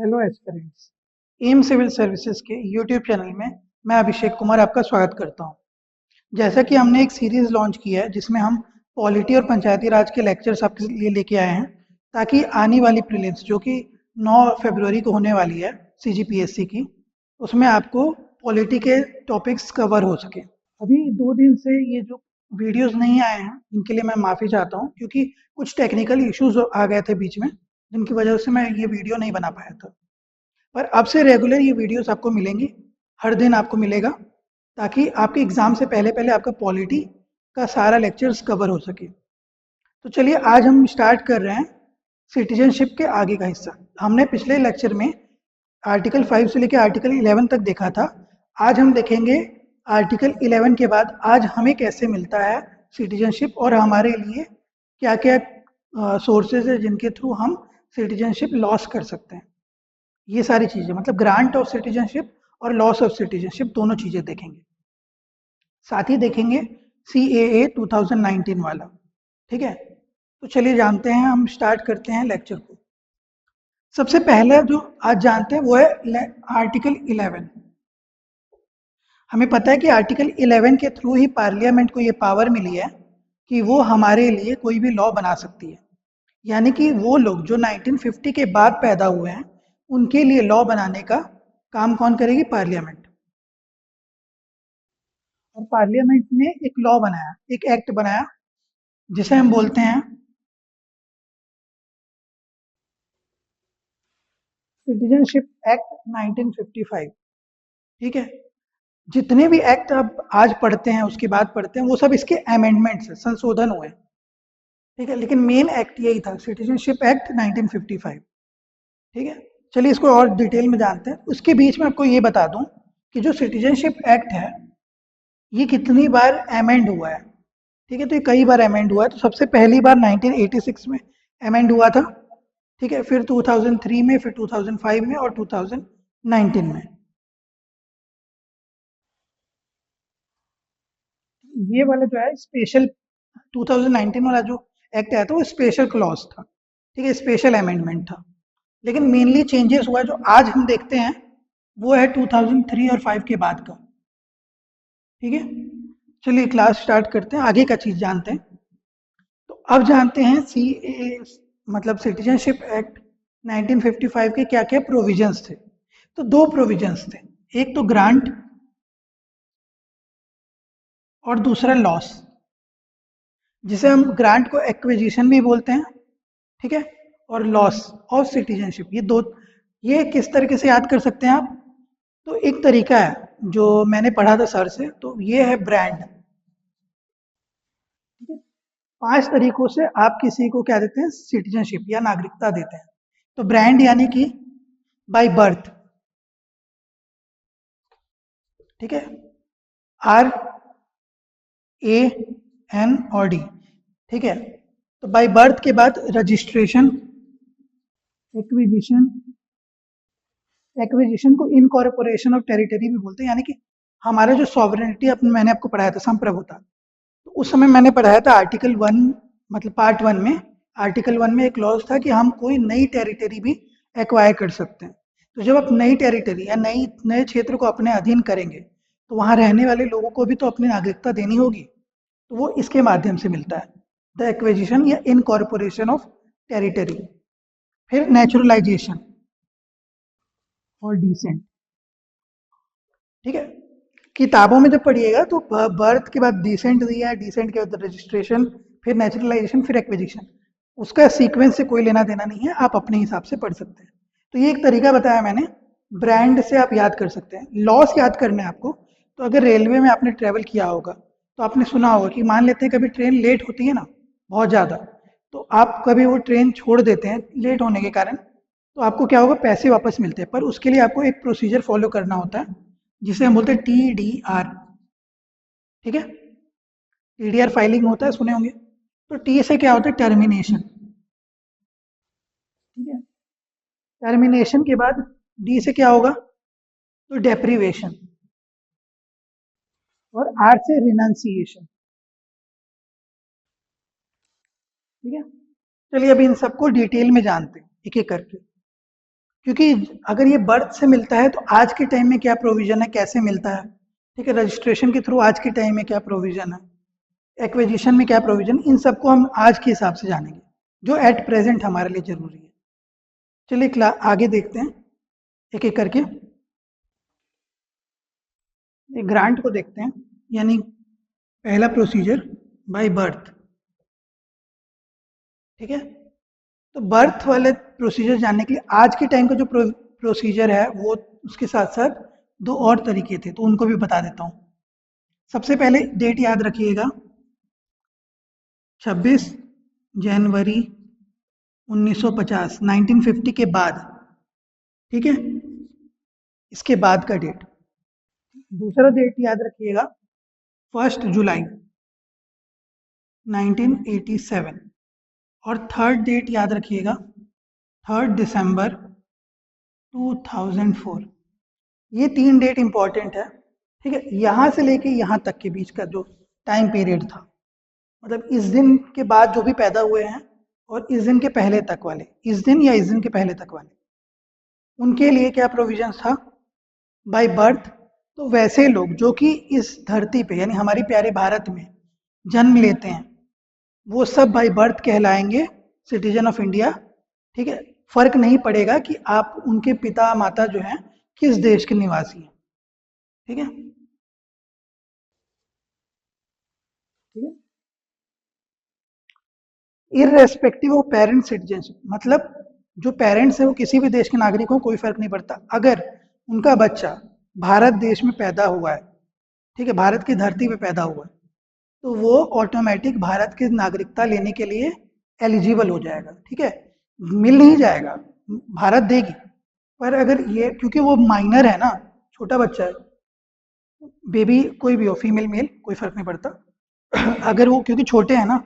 Hello aspirants. M civil services के YouTube channel में मैं अभिषेक कुमार आपका स्वागत करता हूं। जैसा कि हमने एक सीरीज लॉन्च की है जिसमें हम पॉलिटी और पंचायती राज के लेक्चर्स आपके लिए लेके आए हैं, ताकि आने वाली प्रीलिम्स जो कि 9 फरवरी को होने वाली है सीजीपीएससी की, उसमें आपको पॉलिटी के टॉपिक्स कवर हो सके। अभी 2 दिन से ये जो वीडियोस नहीं आए हैं इनके लिए मैं माफ़ी चाहता हूँ, क्योंकि कुछ टेक्निकल इश्यूज आ गए थे बीच में, जिनकी वजह से मैं ये वीडियो नहीं बना पाया था। पर अब से रेगुलर ये वीडियोस आपको मिलेंगी, हर दिन आपको मिलेगा, ताकि आपके एग्ज़ाम से पहले पहले आपका पॉलिटी का सारा लेक्चर्स कवर हो सके। तो चलिए आज हम स्टार्ट कर रहे हैं सिटीजनशिप के आगे का हिस्सा। हमने पिछले लेक्चर में आर्टिकल 5 से लेकर आर्टिकल 11 तक देखा था। आज हम देखेंगे आर्टिकल 11 के बाद आज हमें कैसे मिलता है सिटीजनशिप, और हमारे लिए क्या क्या सोर्सेज है जिनके थ्रू हम सिटीजनशिप लॉस कर सकते हैं। ये सारी चीज़ें मतलब ग्रांट ऑफ सिटीजनशिप और लॉस ऑफ सिटीजनशिप दोनों चीज़ें देखेंगे। साथ ही देखेंगे CAA 2019 वाला। ठीक है, तो चलिए जानते हैं, हम स्टार्ट करते हैं लेक्चर को। सबसे पहले जो आज जानते हैं वो है आर्टिकल 11। हमें पता है कि आर्टिकल 11 के थ्रू ही पार्लियामेंट को ये पावर मिली है कि वो हमारे लिए कोई भी लॉ बना सकती है। यानी कि वो लोग जो 1950 के बाद पैदा हुए हैं उनके लिए लॉ बनाने का काम कौन करेगी? पार्लियामेंट। और पार्लियामेंट ने एक लॉ बनाया, एक एक्ट बनाया, जिसे हम बोलते हैं सिटीजनशिप एक्ट 1955। ठीक है, जितने भी एक्ट आप आज पढ़ते हैं उसके बाद पढ़ते हैं वो सब इसके अमेंडमेंट्स है, संशोधन हुए। ठीक है, लेकिन मेन एक्ट यही था, सिटीजनशिप एक्ट 1955। ठीक है, चलिए इसको और डिटेल में जानते हैं। उसके बीच में आपको ये बता दूं कि जो सिटीजनशिप एक्ट है ये कितनी बार अमेंड हुआ है। ठीक है, तो ये कई बार अमेंड हुआ है। तो सबसे पहली बार 1986 में अमेंड हुआ था। ठीक है, फिर 2003 में, फिर 2005 में और 2019 में। ये वाला जो है स्पेशल 2019 वाला जो एक्ट आया था वो स्पेशल क्लॉज था। ठीक है, स्पेशल अमेंडमेंट था। लेकिन मेनली चेंजेस हुआ जो आज हम देखते हैं वो है 2003 और 5 के बाद का। ठीक है, चलिए क्लास स्टार्ट करते हैं, आगे का चीज जानते हैं। तो अब जानते हैं CAA मतलब सिटीजनशिप एक्ट 1955 के क्या क्या प्रोविजंस थे। तो दो प्रोविजंस थे, एक तो ग्रांट और दूसरा लॉस, जिसे हम ग्रांट को एक्विजिशन भी बोलते हैं। ठीक है, और लॉस ऑफ सिटीजनशिप, ये दो, ये किस तरीके से याद कर सकते हैं आप? तो एक तरीका है जो मैंने पढ़ा था सर से, तो ये है ब्रांड। ठीक है, 5 तरीकों से आप किसी को क्या देते हैं? सिटीजनशिप या नागरिकता देते हैं। तो ब्रांड यानी कि बाय बर्थ। ठीक है, RANOD। ठीक है, तो बाय बर्थ के बाद रजिस्ट्रेशन, एक्विजिशन, एक्विजिशन को इनकॉर्पोरेशन ऑफ टेरिटरी भी बोलते हैं, यानी कि हमारा जो सॉवरेनिटी अपन मैंने आपको पढ़ाया था संप्रभुता, तो उस समय मैंने पढ़ाया था आर्टिकल 1 मतलब पार्ट 1 में। आर्टिकल 1 में एक क्लॉज था कि हम कोई नई टेरिटरी भी एक्वायर कर सकते हैं। तो जब आप नई टेरिटरी या नए क्षेत्र को अपने अधीन करेंगे तो वहाँ रहने वाले लोगों को भी तो अपनी नागरिकता देनी होगी। तो वो इसके माध्यम से मिलता है, द एक्विजिशन या इनकॉर्पोरेशन ऑफ टेरिटरी। फिर नेचुरलाइजेशन और डिसेंट। ठीक है, किताबों में जब पढ़िएगा तो बर्थ के बाद डिसेंट दिया है, डिसेंट के बाद रजिस्ट्रेशन, फिर नेचुरलाइजेशन, फिर एक्विजिशन। उसका सीक्वेंस से कोई लेना देना नहीं है, आप अपने हिसाब से पढ़ सकते हैं। तो ये एक तरीका बताया मैंने, ब्रांड से आप याद कर सकते हैं। लॉस याद करना है आपको, तो अगर रेलवे में आपने ट्रेवल किया होगा तो आपने सुना होगा कि मान लेते हैं कभी ट्रेन लेट होती है ना, बहुत ज़्यादा, तो आप कभी वो ट्रेन छोड़ देते हैं लेट होने के कारण, तो आपको क्या होगा? पैसे वापस मिलते हैं। पर उसके लिए आपको एक प्रोसीजर फॉलो करना होता है जिसे हम बोलते हैं TDR। ठीक है, TDR फाइलिंग होता है, सुने होंगे। तो T से क्या होता है? टर्मिनेशन। ठीक है, टर्मिनेशन के बाद D से क्या होगा? तो डेप्रीवेशन। और R से रिनाउंसिएशन। ठीक है, चलिए अभी इन सबको डिटेल में जानते हैं एक एक करके। क्योंकि अगर ये बर्थ से मिलता है तो आज के टाइम में क्या प्रोविजन है, कैसे मिलता है, ठीक है, रजिस्ट्रेशन के थ्रू आज के टाइम में क्या प्रोविजन है, एक्विजिशन में क्या प्रोविजन, इन सबको हम आज के हिसाब से जानेंगे जो एट प्रेजेंट हमारे लिए जरूरी है। चलिए आगे देखते हैं एक एक करके। एक ग्रांट को देखते हैं, यानी पहला प्रोसीजर बाय बर्थ, ठीक है। तो बर्थ वाले प्रोसीजर जानने के लिए आज के टाइम का जो प्रोसीजर है वो, उसके साथ साथ दो और तरीके थे तो उनको भी बता देता हूँ। सबसे पहले डेट याद रखिएगा, 26 जनवरी 1950, 1950 के बाद, ठीक है, इसके बाद का डेट। दूसरा डेट याद रखिएगा 1 जुलाई 1987, और थर्ड डेट याद रखिएगा 3 दिसंबर 2004। ये तीन डेट इंपॉर्टेंट है, ठीक है। यहाँ से लेके यहाँ तक के बीच का जो टाइम पीरियड था, मतलब इस दिन के बाद जो भी पैदा हुए हैं और इस दिन के पहले तक वाले, इस दिन या इस दिन के पहले तक वाले, उनके लिए क्या प्रोविजन था, बाय बर्थ। तो वैसे लोग जो कि इस धरती पे यानी हमारे प्यारे भारत में जन्म लेते हैं, वो सब बाय बर्थ कहलाएंगे सिटीजन ऑफ इंडिया, ठीक है। फर्क नहीं पड़ेगा कि आप उनके पिता माता जो हैं किस देश के निवासी हैं, ठीक है, ठीक है। इररेस्पेक्टिव ऑफ पेरेंट सिटीजनशिप, मतलब जो पेरेंट्स है वो किसी भी देश के नागरिक हो, कोई फर्क नहीं पड़ता। अगर उनका बच्चा भारत देश में पैदा हुआ है, ठीक है, भारत की धरती पे पैदा हुआ है, तो वो ऑटोमेटिक भारत की नागरिकता लेने के लिए एलिजिबल हो जाएगा, ठीक है। मिल नहीं जाएगा, भारत देगी, पर अगर ये, क्योंकि वो माइनर है ना, छोटा बच्चा है, बेबी कोई भी हो, फीमेल मेल कोई फर्क नहीं पड़ता, अगर वो क्योंकि छोटे हैं ना,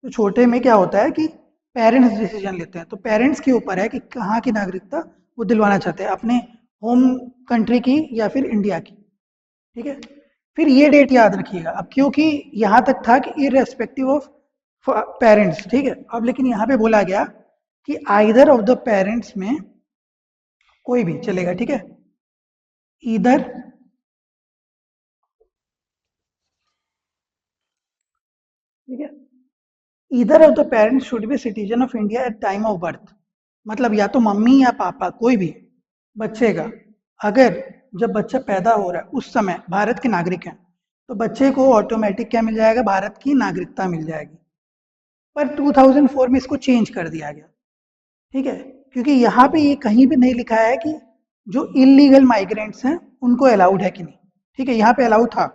तो छोटे में क्या होता है कि पेरेंट्स डिसीजन लेते हैं, तो पेरेंट्स के ऊपर है कि कहाँ की नागरिकता वो दिलवाना चाहते हैं, अपने होम कंट्री की या फिर इंडिया की, ठीक है। फिर ये डेट याद रखिएगा, अब क्योंकि यहाँ तक था कि इररेस्पेक्टिव ऑफ पेरेंट्स, ठीक है, अब लेकिन यहाँ पे बोला गया कि आइदर ऑफ द पेरेंट्स में कोई भी चलेगा, ठीक है, इधर, ठीक है, either of the parents should be citizen of India at time of birth. मतलब या तो मम्मी या पापा कोई भी बच्चे का, अगर जब बच्चा पैदा हो रहा है उस समय भारत के नागरिक हैं, तो बच्चे को ऑटोमेटिक क्या मिल जाएगा, भारत की नागरिकता मिल जाएगी। पर 2004 में इसको चेंज कर दिया गया, ठीक है, क्योंकि यहाँ पे ये कहीं भी नहीं लिखा है कि जो इलीगल माइग्रेंट्स हैं उनको अलाउड है कि नहीं, ठीक है। यहाँ पे अलाउड था,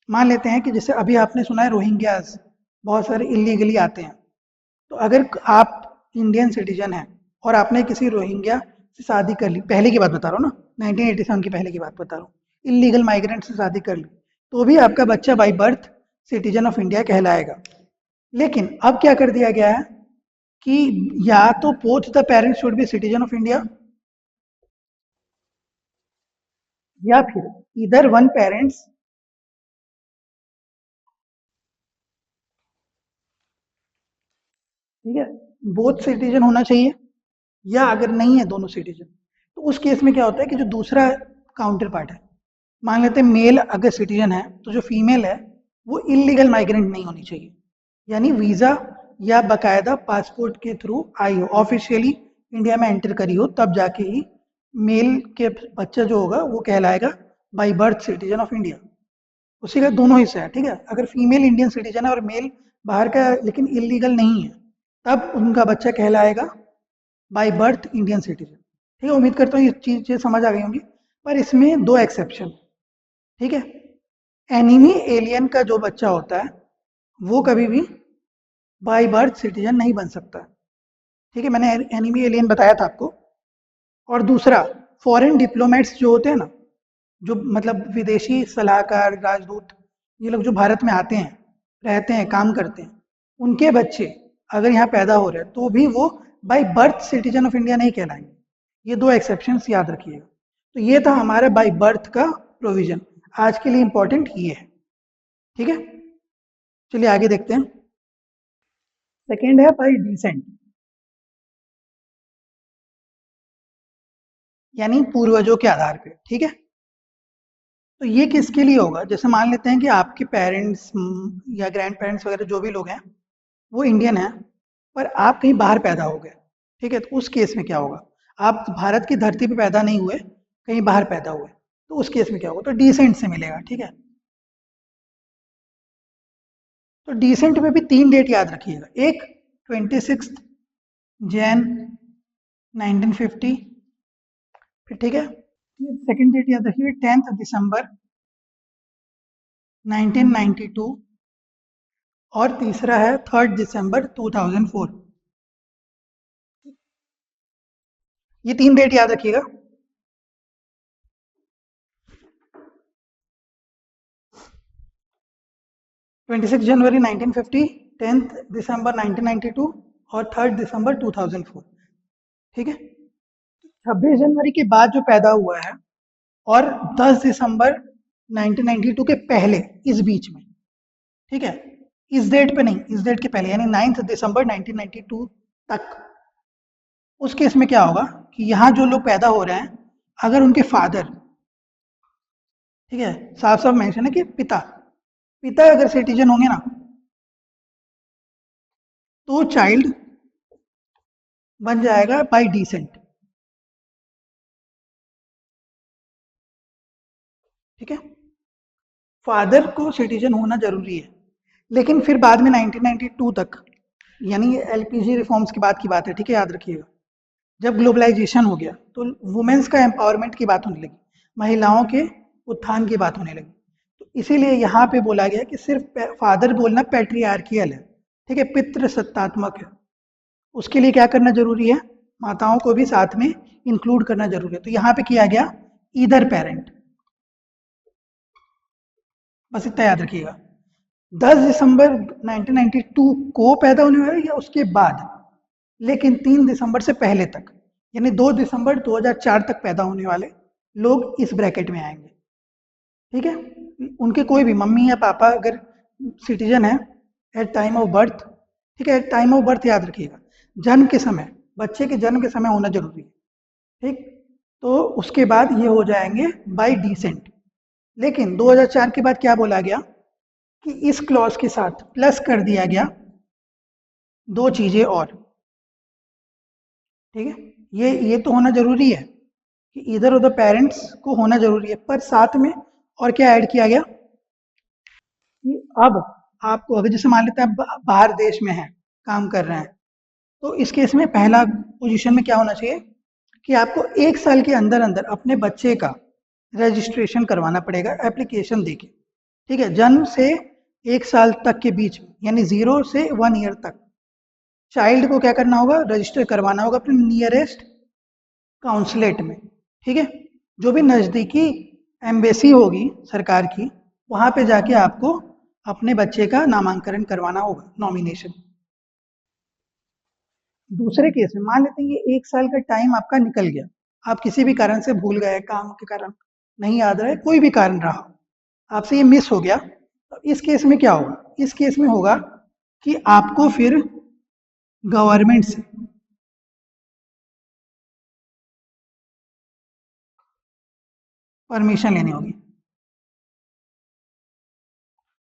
मान लेते हैं कि जैसे अभी आपने सुना है रोहिंग्यास बहुत सारे इलीगली आते हैं, तो अगर आप इंडियन सिटीजन हैं और आपने किसी रोहिंग्या से शादी कर ली, पहले की बात बता रहा हूँ ना, 1987 की पहले की बात बता रहा हूँ, इलीगल माइग्रेंट से शादी कर ली, तो भी आपका बच्चा by birth citizen of India कहलाएगा। लेकिन अब क्या कर दिया गया है कि या तो both the parents should be citizen of India, या फिर इधर वन पेरेंट्स, ठीक है, बोथ सिटीजन होना चाहिए, या अगर नहीं है दोनों सिटीजन, तो उस केस में क्या होता है कि जो दूसरा काउंटर पार्ट है, मान लेते हैं मेल अगर सिटीजन है, तो जो फीमेल है वो इलीगल माइग्रेंट नहीं होनी चाहिए, यानी वीज़ा या बकायदा पासपोर्ट के थ्रू आई हो, ऑफिशियली इंडिया में एंटर करी हो, तब जाके ही मेल के बच्चा जो होगा वो कहलाएगा by birth citizen of India. उसी का दोनों हिस्से हैं, ठीक है। अगर फीमेल इंडियन सिटीजन है और मेल बाहर का लेकिन इलीगल नहीं है, तब उनका बच्चा कहलाएगा बाय बर्थ इंडियन सिटीजन, ठीक है। उम्मीद करता हूँ ये चीज़ें समझ आ गई होंगी, पर इसमें दो एक्सेप्शन, ठीक है। एनिमी एलियन का जो बच्चा होता है वो कभी भी बाय बर्थ सिटीजन नहीं बन सकता, ठीक है, मैंने एनिमी एलियन बताया था आपको। और दूसरा, फॉरेन डिप्लोमेट्स जो होते हैं ना, जो मतलब विदेशी सलाहकार, राजदूत, ये लोग जो भारत में आते हैं, रहते हैं, काम करते हैं, उनके बच्चे अगर यहाँ पैदा हो रहे हैं तो भी वो by birth citizen of India नहीं कहलाएंगे। ये दो एक्सेप्शंस याद रखिएगा। तो ये था हमारा बाय बर्थ का प्रोविजन, आज के लिए इंपॉर्टेंट ये है, ठीक है। चलिए आगे देखते हैं। सेकेंड है बाय डिसेंट। यानी पूर्वजों के आधार पे, ठीक है। तो ये किसके लिए होगा, जैसे मान लेते हैं कि आपके पेरेंट्स या ग्रैंड पेरेंट्स वगैरह जो भी लोग हैं वो इंडियन हैं, पर आप कहीं बाहर पैदा हो गए, ठीक है। तो उस केस में क्या होगा, आप भारत की धरती पे पैदा नहीं हुए, कहीं बाहर पैदा हुए, तो उस केस में क्या होगा, तो डिसेंट से मिलेगा, ठीक है। तो डिसेंट में भी 3 डेट याद रखिएगा, एक 26 जैन 1950, फिर ठीक है। सेकंड डेट याद रखिए 10 दिसंबर 1992, और तीसरा है 3 दिसंबर 2004। ये 3 डेट याद रखिएगा। 26 जनवरी 1950, 10 दिसंबर 1992 और 3 दिसंबर 2004, ठीक है। 26 जनवरी के बाद जो पैदा हुआ है और 10 दिसंबर 1992 के पहले, इस बीच में, ठीक है, इस डेट पे नहीं, इस डेट के पहले यानी 9 दिसंबर 1992 तक, उस केस में क्या होगा कि यहाँ जो लोग पैदा हो रहे हैं, अगर उनके फादर, ठीक है, साफ साफ मेंशन है कि पिता पिता अगर सिटीजन होंगे ना, तो चाइल्ड बन जाएगा बाय डिसेंट, ठीक है। फादर को सिटीजन होना जरूरी है, लेकिन फिर बाद में 1992 तक, यानी एलपीजी रिफॉर्म्स की बात है, ठीक है, याद रखिएगा। जब ग्लोबलाइजेशन हो गया तो वुमेन्स का एम्पावरमेंट की बात होने लगी, महिलाओं के उत्थान की बात होने लगी, तो इसीलिए यहाँ पे बोला गया कि सिर्फ फादर बोलना पैट्रियार्कियल है, ठीक है, पितृ सत्तात्मक है। उसके लिए क्या करना जरूरी है, माताओं को भी साथ में इंक्लूड करना जरूरी है। तो यहाँ पे किया गया ईदर पेरेंट, बस इतना याद रखिएगा। 10 दिसंबर 1992 को पैदा होने वाले या उसके बाद, लेकिन 3 दिसंबर से पहले तक, यानी 2 दिसंबर 2004 तक पैदा होने वाले लोग इस ब्रैकेट में आएंगे, ठीक है। उनके कोई भी मम्मी या पापा अगर सिटीजन है एट टाइम ऑफ बर्थ, ठीक है, एट टाइम ऑफ बर्थ याद रखिएगा, जन्म के समय, बच्चे के जन्म के समय होना जरूरी है, ठीक। तो उसके बाद ये हो जाएंगे बाय डिसेंट। लेकिन 2004 के बाद क्या बोला गया कि इस क्लॉज के साथ प्लस कर दिया गया दो चीजें और, ठीक है। ये तो होना जरूरी है कि इधर उधर पेरेंट्स को होना जरूरी है, पर साथ में और क्या ऐड किया गया कि अब आपको, अगर जैसे मान लेते हैं आप बाहर देश में हैं, काम कर रहे हैं, तो इस केस में पहला पोजीशन में क्या होना चाहिए कि आपको 1 साल के अंदर अंदर अपने बच्चे का रजिस्ट्रेशन करवाना पड़ेगा एप्लीकेशन देके, ठीक है। जन्म से 1 साल तक के बीच में, यानी 0 से 1 ईयर तक चाइल्ड को क्या करना होगा, रजिस्टर करवाना होगा अपने नियरेस्ट काउंसलेट में, ठीक है। जो भी नज़दीकी एम्बेसी होगी सरकार की, वहाँ पे जाके आपको अपने बच्चे का नामांकन करवाना होगा, नॉमिनेशन। दूसरे केस में मान लेते हैं ये 1 साल का टाइम आपका निकल गया, आप किसी भी कारण से भूल गए, काम के कारण नहीं याद रहे, कोई भी कारण रहा, आपसे ये मिस हो गया, तो इस केस में क्या होगा, इस केस में होगा कि आपको फिर गवर्नमेंट से परमिशन लेनी होगी,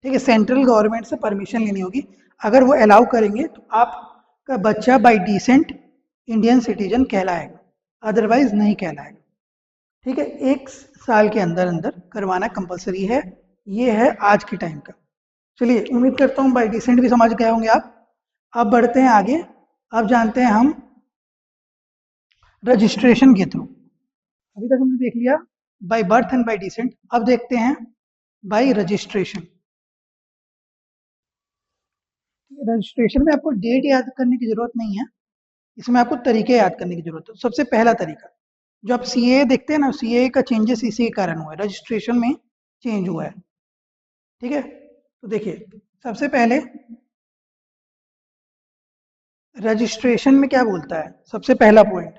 ठीक है, सेंट्रल गवर्नमेंट से परमिशन लेनी होगी। अगर वो अलाउ करेंगे तो आपका बच्चा बाय डिसेंट इंडियन सिटीजन कहलाएगा, अदरवाइज नहीं कहलाएगा, ठीक है। 1 साल के अंदर अंदर करवाना कंपलसरी है, ये है आज के टाइम का। चलिए, उम्मीद करता हूँ बाय डिसेंट भी समझ गए होंगे आप। अब बढ़ते हैं आगे, अब जानते हैं हम रजिस्ट्रेशन के थ्रू। अभी तक हमने देख लिया by birth and bye decent, अब देखते हैं बाय रजिस्ट्रेशन। रजिस्ट्रेशन में आपको डेट याद करने की जरूरत नहीं है, इसमें आपको तरीके याद करने की जरूरत है। सबसे पहला तरीका, जो आप सीए देखते हैं ना, सीए का चेंजेस इसी के कारण हुआ है, रजिस्ट्रेशन में चेंज हुआ है, ठीक है। तो देखिए, सबसे पहले रजिस्ट्रेशन में क्या बोलता है, सबसे पहला पॉइंट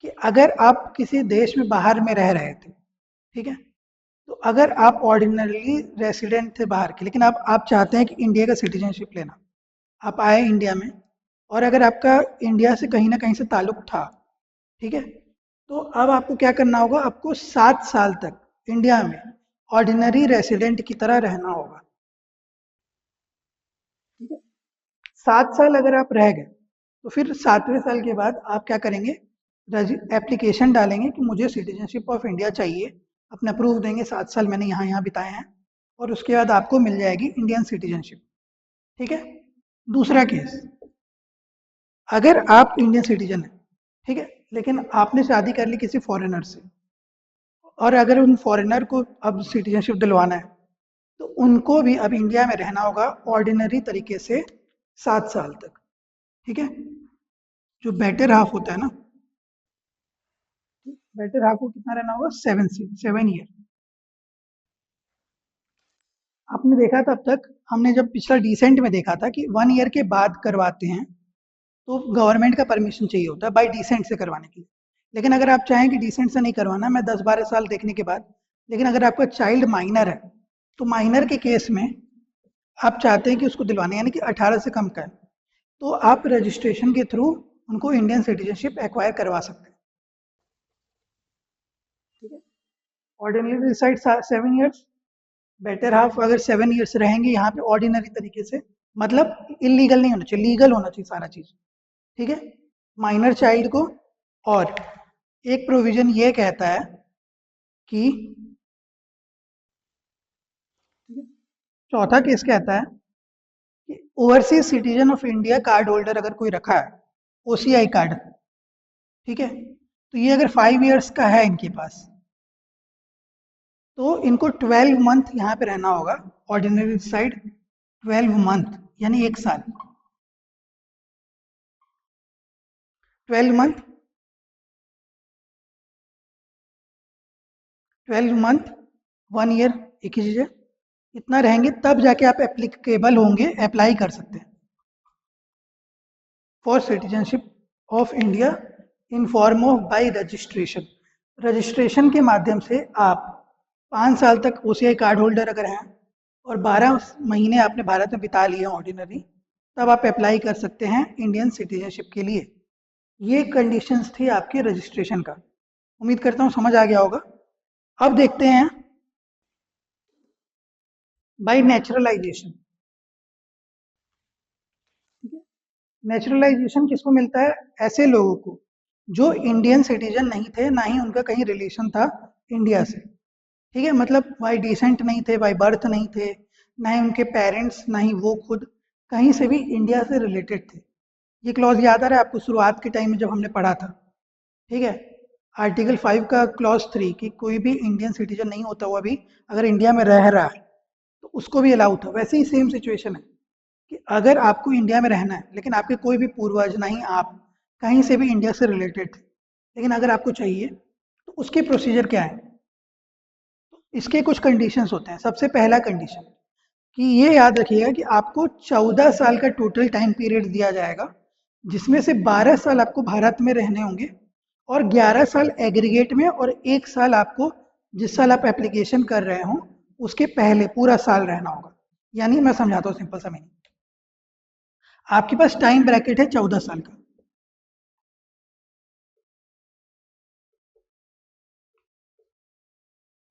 कि अगर आप किसी देश में बाहर में रह रहे थे, ठीक है, तो अगर आप ऑर्डिनरली रेसिडेंट थे बाहर के, लेकिन आप चाहते हैं कि इंडिया का सिटीजनशिप लेना, आप आए इंडिया में, और अगर आपका इंडिया से कहीं ना कहीं से ताल्लुक था, ठीक है। तो अब आपको क्या करना होगा, आपको 7 साल तक इंडिया में ऑर्डिनरी रेसिडेंट की तरह रहना होगा। ठीक है, 7 साल अगर आप रह गए तो फिर 7वें साल के बाद आप क्या करेंगे, एप्लीकेशन डालेंगे कि मुझे सिटीजनशिप ऑफ इंडिया चाहिए, अपना प्रूफ देंगे 7 साल मैंने यहाँ यहाँ बिताए हैं, और उसके बाद आपको मिल जाएगी इंडियन सिटीजनशिप। ठीक है। दूसरा केस, अगर आप इंडियन सिटीजन हैं, ठीक है, लेकिन आपने शादी कर ली किसी फॉरेनर से, और अगर उन फॉरेनर को अब सिटीजनशिप दिलवाना है तो उनको भी अब इंडिया में रहना होगा ऑर्डिनरी तरीके से 7 साल तक। ठीक है। जो बेटर हाफ होता है ना, बेटर हाफ को कितना रहना होगा, 7 ईयर। आपने देखा था अब तक, हमने जब पिछला डिसेंट में देखा था कि 1 ईयर के बाद करवाते हैं तो गवर्नमेंट का परमिशन चाहिए होता है बाई डिसेंट से करवाने के लिए। लेकिन अगर आप चाहें कि डिसेंट से नहीं करवाना, मैं 10-12 साल देखने के बाद, लेकिन अगर आपका चाइल्ड माइनर है तो माइनर के केस में आप चाहते हैं कि उसको दिलवाने, यानी कि 18 से कम का है, तो आप रजिस्ट्रेशन के थ्रू उनको इंडियन सिटीजनशिप एक्वायर करवा सकते हैं। ठीक है। Ordinary reside 7 years, better half अगर 7 ईयर्स रहेंगे यहाँ पे ऑर्डिनरी तरीके से, मतलब इलीगल नहीं होना चाहिए, लीगल होना चाहिए सारा चीज। ठीक है, माइनर चाइल्ड को। और एक प्रोविजन ये कहता है कि, चौथा केस कहता है कि overseas citizen of India card holder अगर कोई रखा है, ओसीआई कार्ड, ठीक है, तो ये अगर 5 ईयर्स का है इनके पास, तो इनको 12 मंथ यहाँ पे रहना होगा ऑर्डिनरी साइड, 12 मंथ यानी 1 साल, 12 मंथ, 12 मंथ, 1 ईयर, एक ही चीज है। इतना रहेंगे तब जाके आप एप्लीकेबल होंगे, अप्लाई कर सकते हैं for citizenship of India in form of bye registration. Registration के माध्यम से आप 5 साल तक ओसीआई कार्ड होल्डर अगर हैं और 12 महीने आपने भारत में बिता लिए ऑर्डिनरी, तब आप अप्लाई कर सकते हैं इंडियन सिटीजनशिप के लिए। ये कंडीशंस थी आपके रजिस्ट्रेशन का। उम्मीद करता हूँ समझ आ गया होगा। अब देखते हैं बाय नेचुरलाइजेशन। नेचुरलाइजेशन किसको मिलता है, ऐसे लोगों को जो इंडियन सिटीजन नहीं थे, ना ही उनका कहीं रिलेशन था इंडिया से। ठीक है, मतलब बाई डिसेंट नहीं थे, बाई बर्थ नहीं थे, ना ही उनके पेरेंट्स, ना ही वो खुद कहीं से भी इंडिया से रिलेटेड थे। ये क्लॉज याद आ रहा है आपको शुरुआत के टाइम में जब हमने पढ़ा था। ठीक है, आर्टिकल 5 का क्लॉज 3 कि कोई भी इंडियन सिटीजन नहीं होता हुआ भी अगर इंडिया में रह रहा है तो उसको भी अलाउ था। वैसे ही सेम सिचुएशन है कि अगर आपको इंडिया में रहना है लेकिन आपके कोई भी पूर्वज, नहीं आप कहीं से भी इंडिया से रिलेटेड थे, लेकिन अगर आपको चाहिए तो उसके प्रोसीजर क्या है, तो इसके कुछ कंडीशंस होते हैं। सबसे पहला कंडीशन कि ये याद रखिएगा कि आपको 14 साल का टोटल टाइम पीरियड दिया जाएगा, जिसमें से 12 साल आपको भारत में रहने होंगे और 11 साल एग्रीगेट में, और 1 साल आपको जिस साल आप एप्लीकेशन कर रहे हो उसके पहले पूरा साल रहना होगा। यानी मैं समझाता हूँ सिंपल सा मीनिंग, आपके पास टाइम ब्रैकेट है 14 साल का।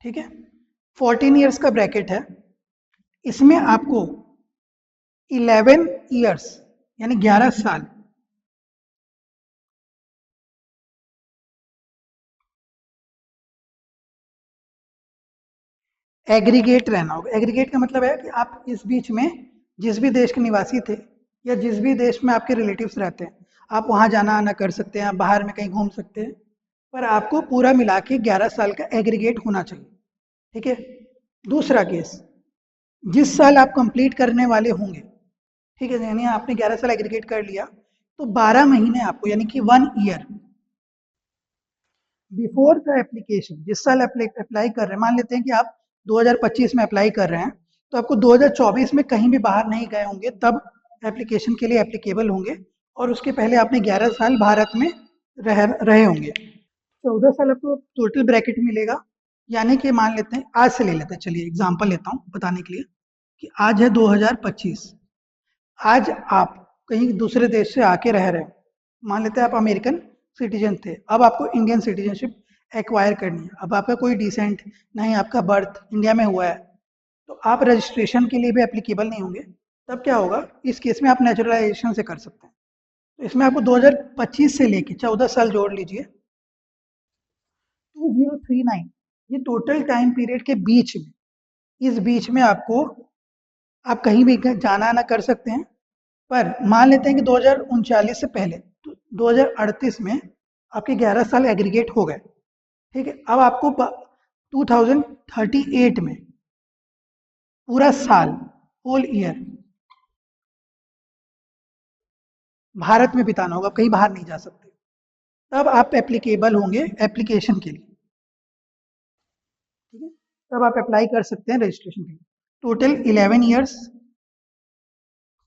ठीक है, 14 ईयर्स का ब्रैकेट है, इसमें आपको 11 ईयर्स यानी 11 साल एग्रीगेट रहना होगा। एग्रीगेट का मतलब है कि आप इस बीच में जिस भी देश के निवासी थे या जिस भी देश में आपके रिलेटिव्स रहते हैं, आप वहाँ जाना आना कर सकते हैं, आप बाहर में कहीं घूम सकते हैं, पर आपको पूरा मिला के 11 साल का एग्रीगेट होना चाहिए। ठीक है। दूसरा केस, जिस साल आप कंप्लीट करने वाले होंगे, ठीक है, यानी आपने 11 साल एग्रीगेट कर लिया, तो 12 महीने आपको यानी कि 1 ईयर बिफोर द एप्लीकेशन, जिस साल अप्लाई कर रहे हैं, मान लेते हैं कि आप 2025 में अप्लाई कर रहे हैं, तो आपको 2024 में कहीं भी बाहर नहीं गए होंगे तब एप्लीकेशन के लिए एप्लीकेबल होंगे, और उसके पहले आपने 11 साल भारत में रहे होंगे। 14 साल आपको टोटल ब्रैकेट मिलेगा। यानी कि मान लेते हैं, आज से ले लेते हैं, चलिए एग्जांपल लेता हूँ बताने के लिए कि आज है 2025, आज आप कहीं दूसरे देश से आके रह रहे हो, मान लेते हैं आप अमेरिकन सिटीजन थे, अब आपको इंडियन सिटीजनशिप एक्वायर करनी है। अब आपका कोई डिसेंट नहीं, आपका बर्थ इंडिया में हुआ है, तो आप रजिस्ट्रेशन के लिए भी एप्लीकेबल नहीं होंगे। तब क्या होगा, इस केस में आप नेचुरलाइजेशन से कर सकते हैं। तो इसमें आपको 2025 से लेके 14 साल जोड़ लीजिए, 2039, ये टोटल टाइम पीरियड के बीच में, इस बीच में आपको, आप कहीं भी जाना आना कर सकते हैं। पर मान लेते हैं कि 2039 से पहले, तो 2038 में आपके 11 साल एग्रीगेट हो गए, ठीक है। अब आपको 2038 में पूरा साल, होल ईयर भारत में बिताना होगा, कहीं बाहर नहीं जा सकते। तब आप एप्लीकेबल होंगे एप्लीकेशन के लिए, ठीक है। तब आप अप्लाई कर सकते हैं रजिस्ट्रेशन के लिए। टोटल 11 ईयर्स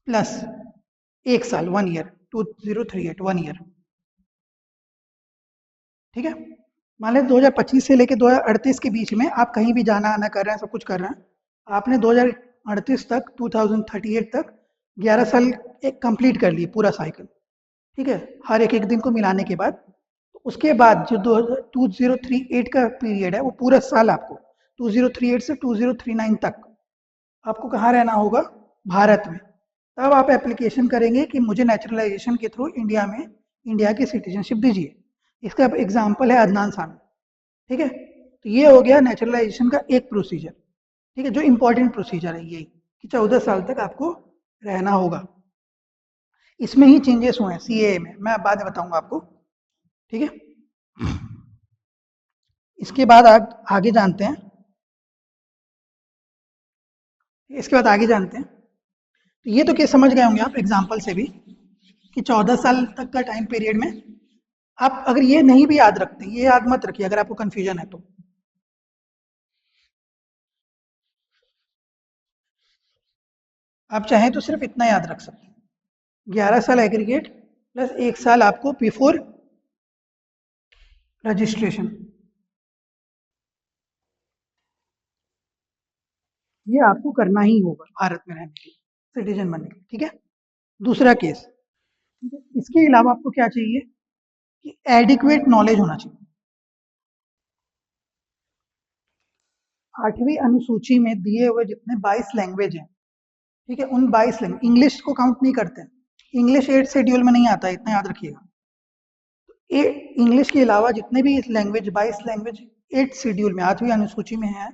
प्लस 1 साल, 1 ईयर, 2038, 1 ईयर, ठीक है। मान लें 2025 से लेकर 2038 के बीच में आप कहीं भी जाना आना कर रहे हैं, सब कुछ कर रहे हैं। आपने 2038 तक, 2038 तक 11 साल एक कंप्लीट कर लिए, पूरा साइकिल, ठीक है, हर एक एक दिन को मिलाने के बाद। तो उसके बाद जो 2038 का पीरियड है, वो पूरा साल आपको 2038 से 2039 तक आपको कहाँ रहना होगा, भारत में। तब आप एप्लीकेशन करेंगे कि मुझे नेचुरलाइजेशन के थ्रू इंडिया में, इंडिया की सिटीजनशिप दीजिए। इसका एग्जाम्पल है अदनान सामी, ठीक है। तो ये हो गया नेचुरलाइजेशन का एक प्रोसीजर, ठीक है, जो इंपॉर्टेंट प्रोसीजर है यही, कि 14 साल तक आपको रहना होगा। इसमें ही चेंजेस हुए हैं सीएए में, मैं बाद में बताऊंगा आपको, ठीक है। इसके बाद आगे जानते हैं, इसके बाद आगे जानते हैं। तो ये तो केस समझ गए होंगे आप एग्जाम्पल से भी, कि 14 साल तक का टाइम पीरियड में आप अगर ये नहीं भी याद रखते, ये याद मत रखिए अगर आपको कंफ्यूजन है तो। आप चाहें तो सिर्फ इतना याद रख सकते हैं, 11 साल एग्रीगेट प्लस 1 साल आपको बिफोर रजिस्ट्रेशन, ये आपको करना ही होगा भारत में रहने के लिए, सिटीजन बनने के लिए, ठीक है। दूसरा केस, ठीक है, इसके अलावा आपको क्या चाहिए, कि एडिक्वेट नॉलेज होना चाहिए। 8वीं अनुसूची में दिए हुए जितने 22 लैंग्वेज हैं, ठीक है, उन 22 लैंग्वेज, इंग्लिश को काउंट नहीं करते हैं, इंग्लिश 8 शेड्यूल में नहीं आता है, इतना याद रखिएगा। इंग्लिश के अलावा जितने भी लैंग्वेज, 22 लैंग्वेज 8 शेड्यूल में, 8वीं अनुसूची में है,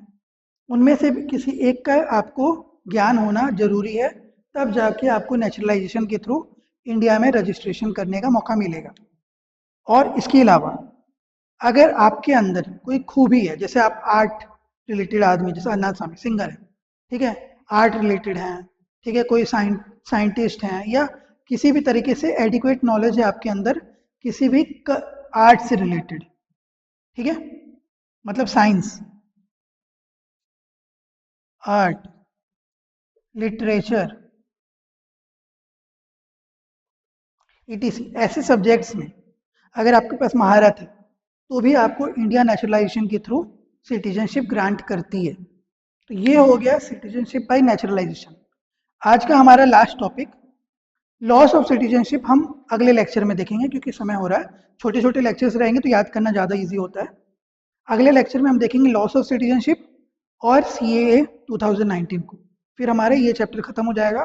उनमें से किसी एक का आपको ज्ञान होना जरूरी है। तब जाके आपको नेचुरलाइजेशन के थ्रू इंडिया में रजिस्ट्रेशन करने का मौका मिलेगा। और इसके अलावा अगर आपके अंदर कोई खूबी है, जैसे आप आर्ट रिलेटेड आदमी, जैसे अदनान सामी सिंगर है, ठीक है, आर्ट रिलेटेड हैं, ठीक है, कोई साइंटिस्ट हैं, या किसी भी तरीके से एडिक्वेट नॉलेज है आपके अंदर किसी भी आर्ट से रिलेटेड, ठीक है, मतलब साइंस, आर्ट, लिटरेचर, ईटीसी, ऐसे सब्जेक्ट्स में अगर आपके पास महारत है, तो भी आपको इंडिया नेचुरलाइजेशन के थ्रू सिटीजनशिप ग्रांट करती है। तो ये हो गया सिटीजनशिप बाय नेचुरलाइजेशन। आज का हमारा last topic, loss of citizenship, हम अगले लेक्चर में देखेंगे, क्योंकि समय हो रहा है, छोटे छोटे लेक्चर्स रहेंगे तो याद करना ज़्यादा इजी होता है। अगले लेक्चर में हम देखेंगे लॉस ऑफ सिटीजनशिप और सीएए 2019 को, फिर हमारे ये चैप्टर खत्म हो जाएगा।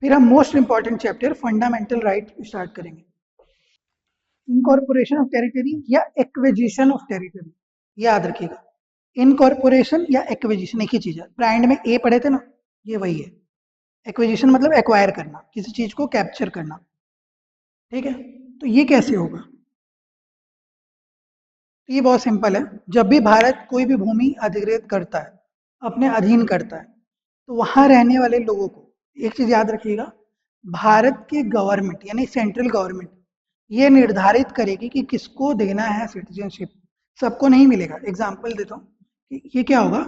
फिर हम most important chapter fundamental right start करेंगे, इनकॉर्पोरेशन ऑफ टेरिटरी या एक्विजिशन ऑफ टेरिटरी, याद रखिएगा, इनकॉर्पोरेशन या एक्विजिशन एक ही चीज है, ब्रांड में ए पढ़े थे ना, ये वही है। एक्विजिशन मतलब एक्वायर करना, किसी चीज को कैप्चर करना, ठीक है। तो ये कैसे होगा, तो ये बहुत सिंपल है। जब भी भारत कोई भी भूमि अधिग्रहित करता है, अपने अधीन करता है, तो वहां रहने वाले लोगों को एक चीज याद रखिएगा, भारत की गवर्नमेंट यानी सेंट्रल गवर्नमेंट ये निर्धारित करेगी कि किसको देना है सिटीजनशिप, सबको नहीं मिलेगा। एग्जाम्पल देता हूँ कि ये क्या होगा,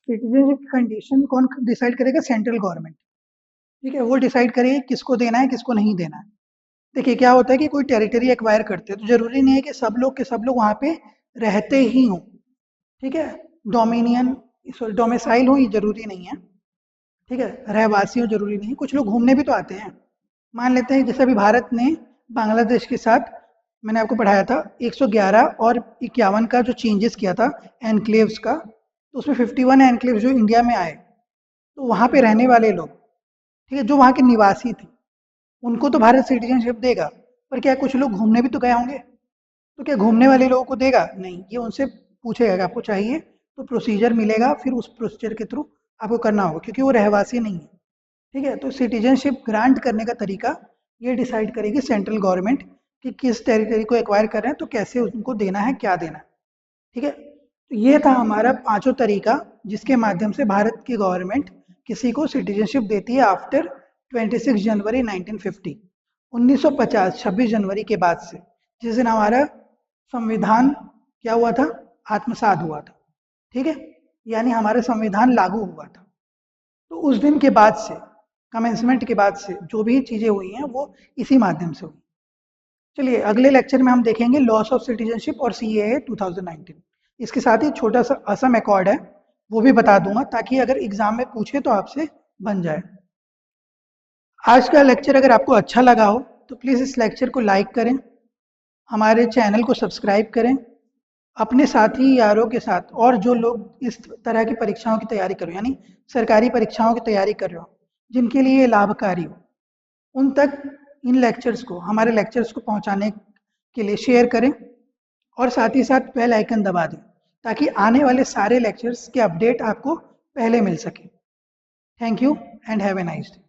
सिटीजनशिप कंडीशन कौन डिसाइड करेगा, सेंट्रल गवर्नमेंट, ठीक है, वो डिसाइड करेगी किसको देना है किसको नहीं देना है। देखिए क्या होता है कि कोई टेरिटरी एक्वायर करते हैं तो जरूरी नहीं है कि सब लोग के सब लोग वहां पे रहते ही हों, ठीक है, डोमिनियन, सॉरी डोमिसाइल हो, ये जरूरी नहीं है, ठीक है, रहवासी हो जरूरी नहीं है, कुछ लोग घूमने भी तो आते हैं, मान लेते हैं जैसे अभी भारत ने बांग्लादेश के साथ, मैंने आपको पढ़ाया था 111 और 51 का जो चेंजेस किया था एनक्लेव्स का, तो उसमें 51 एनक्लेव्स जो इंडिया में आए, तो वहाँ पे रहने वाले लोग, ठीक है, जो वहाँ के निवासी थे, उनको तो भारत सिटीजनशिप देगा, पर क्या कुछ लोग घूमने भी तो गए होंगे, तो क्या घूमने वाले लोगों को देगा? नहीं, ये उनसे पूछेगा कि आपको चाहिए, तो प्रोसीजर मिलेगा, फिर उस प्रोसीजर के थ्रू आपको करना होगा, क्योंकि वो रहवासी नहीं है। ठीक है, तो सिटीजनशिप ग्रांट करने का तरीका ये डिसाइड करेगी सेंट्रल गवर्नमेंट कि किस टेरिटरी को एक्वायर कर रहे हैं, तो कैसे उनको देना है, क्या देना है। ठीक है, तो ये था हमारा पांचों तरीका जिसके माध्यम से भारत की गवर्नमेंट किसी को सिटीजनशिप देती है आफ्टर 26 जनवरी 1950, 1950 26 जनवरी के बाद से, जिस दिन हमारा संविधान क्या हुआ था, आत्मसात हुआ था। ठीक है, यानी हमारा संविधान लागू हुआ था। तो उस दिन के बाद से, कमेंसमेंट के बाद से जो भी चीज़ें हुई हैं वो इसी माध्यम से हुई। चलिए अगले लेक्चर में हम देखेंगे लॉस ऑफ सिटीजनशिप और सीएए 2019। इसके साथ ही छोटा सा असम अकॉर्ड है, वो भी बता दूंगा, ताकि अगर एग्जाम में पूछे तो आपसे बन जाए। आज का लेक्चर अगर आपको अच्छा लगा हो तो प्लीज़ इस लेक्चर को लाइक करें, हमारे चैनल को सब्सक्राइब करें, अपने साथी यारों के साथ, और जो लोग इस तरह की परीक्षाओं की तैयारी कर रहे हो, यानी सरकारी परीक्षाओं की तैयारी कर रहे हो, जिनके लिए ये लाभकारी हो, उन तक इन लेक्चर्स को, हमारे लेक्चर्स को पहुंचाने के लिए शेयर करें, और साथ ही साथ बेल आइकन दबा दें, ताकि आने वाले सारे लेक्चर्स के अपडेट आपको पहले मिल सके। Thank you and have a nice day.